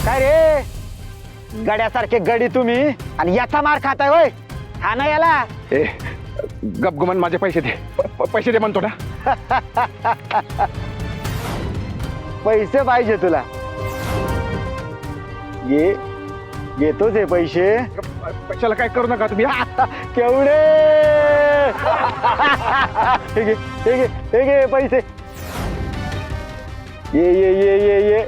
काय रे गड्यासारखे गडी तुम्ही आणि याचा मार खाताय होय? हा ना याला ए गपगुमान माझे पैसे दे पैसे दे म्हणतो ना. पैसे पाहिजे तुला ये घेतोच हे पैसे. पैशाला काय करू नका तुम्ही. केवढे हे घे हे घे हे घे पैसे. ये ये ये ये ये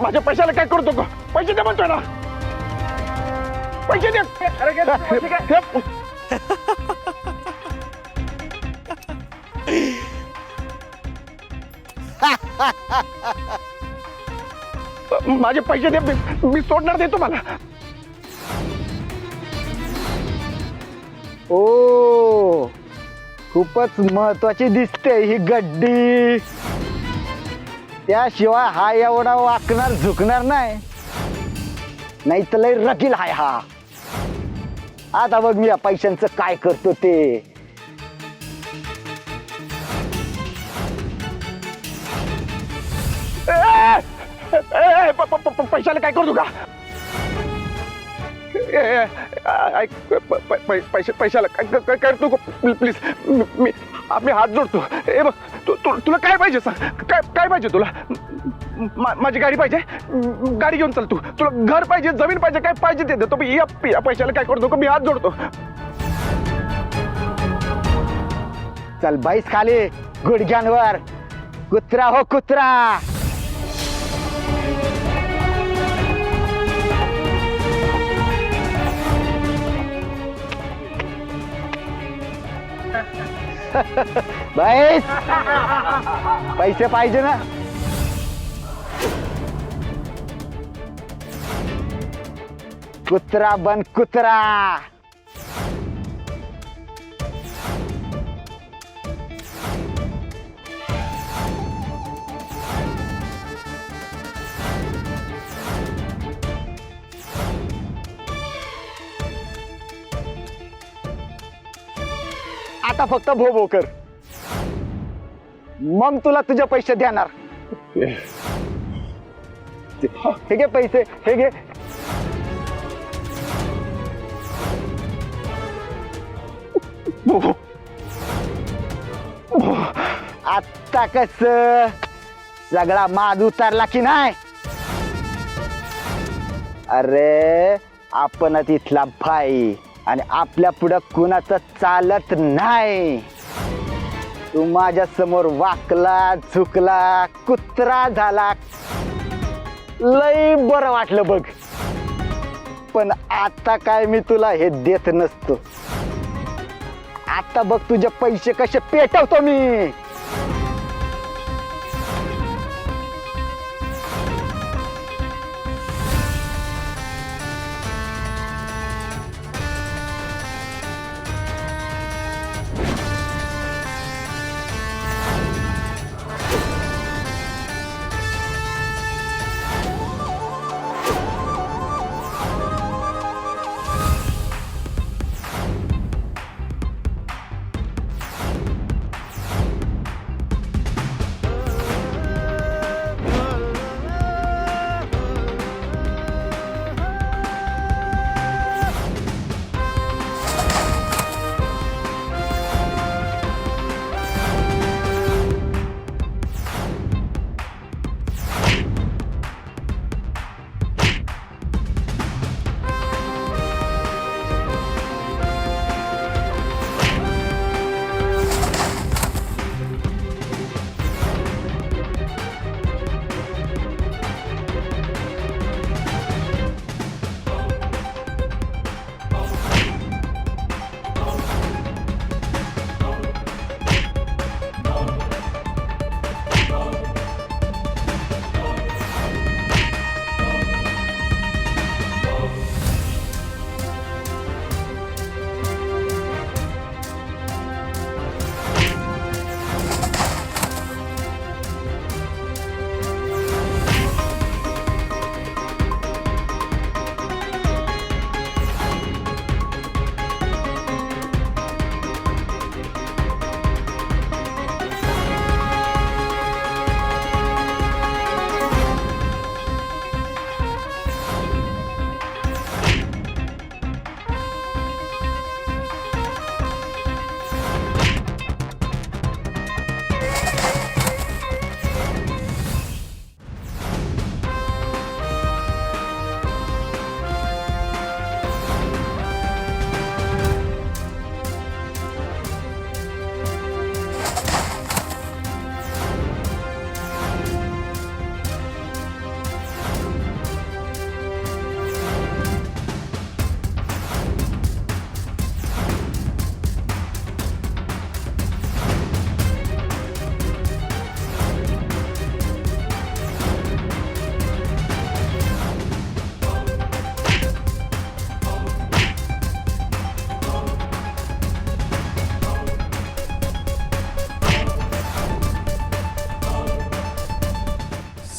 माझ्या पैशाला काय करतो का. पैसे दे म्हणतोय ना. पैसे दे. माझे पैसे दे. मी सोडणार नाही तुम्हाला. ओ खूपच महत्वाची दिसते ही गड्डी. त्याशिवाय हा एवढा वाकणार झुकणार नाही तर लय रकील हाय हा. आता बघ मी या पैशांचं काय करतो ते. पैशाला काय करतो का. पैशाला काय करतो प्लीज. मी हात जोडतो. ए बघ तुला काय पाहिजे सांग. काय पाहिजे तुला. माझी गाडी पाहिजे. गाडी घेऊन चल. तुला घर पाहिजे जमीन पाहिजे काय पाहिजे ते देतो. या पैशाला काय करतो का मी हात जोडतो. चल बाईस खाली गुडघ्यांवर. कुत्रा हो कुत्रा. बाईस पैसे पाहिजे ना. कुत्रा बन कुत्रा. आता फक्त भो भो कर. मग तुला तुझे पैसे देणार. हे घे पैसे हे घे. आता कस सगळा माज उतारला की नाही. अरे आपण तिथला भाई आणि आपल्या पुढं कुणाचं चालत नाही. तू माझ्या समोर वाकला झुकला कुत्रा झाला लय बरं वाटलं बघ. पण आता काय मी तुला हे देत नसतो. आता बघ तुझे पैसे कसे पेटवतो मी.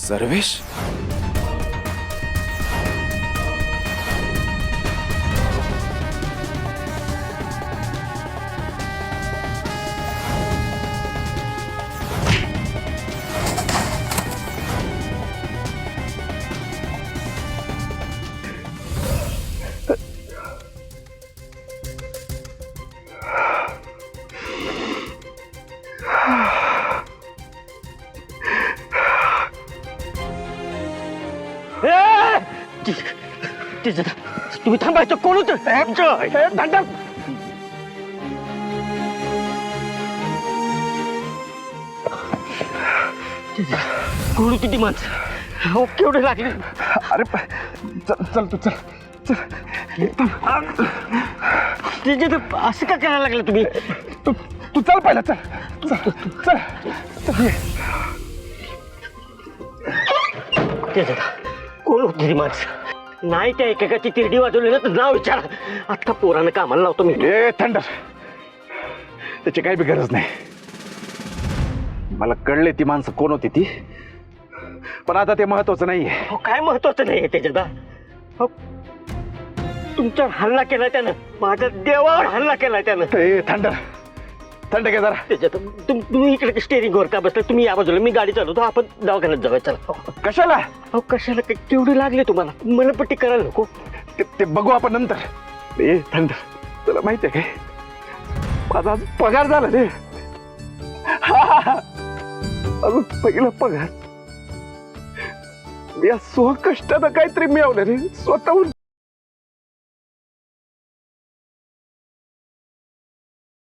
सर्वेश. तुम्ही थांबायचं कोण होतं कोण होती ती माणसं हो केवढे लागले अरे चल चल तू चल असं का करायला लागलं तुम्ही तू तू चल पहिला चल चल चल चल ये. कोण होती ती माणसं नाही त्या एकेकाची तिरडी वाजवली ना तर नाव विचारा आता पोरानं कामाला लावतो मी ए थंडर त्याची काही बी गरज नाही. मला कळले ती माणसं कोण होती ती पण आता ते महत्वाचं नाहीये. हो काय महत्वाचं नाही त्याच्यात हो तुमच्यावर हल्ला केलाय त्यानं माझ्या देवावर हल्ला केलाय त्यानं ए थंडर थंड घे जरा. त्याच्यात तुम्ही इकडे स्टेरिंग वर का बसला तुम्ही या बाजूला मी गाडी चालवतो आपण दवाखान्यात जाऊया चला कशाला अहो कशाला केवढे लागले तुम्हाला मला पट्टी करायला नको ते बघू आपण नंतर. ए थंडर तुला माहितीये काय माझा आज पगार झाला रे. अजून पहिला पगार मी या कष्टानं काहीतरी मिळवलं रे स्वतःहून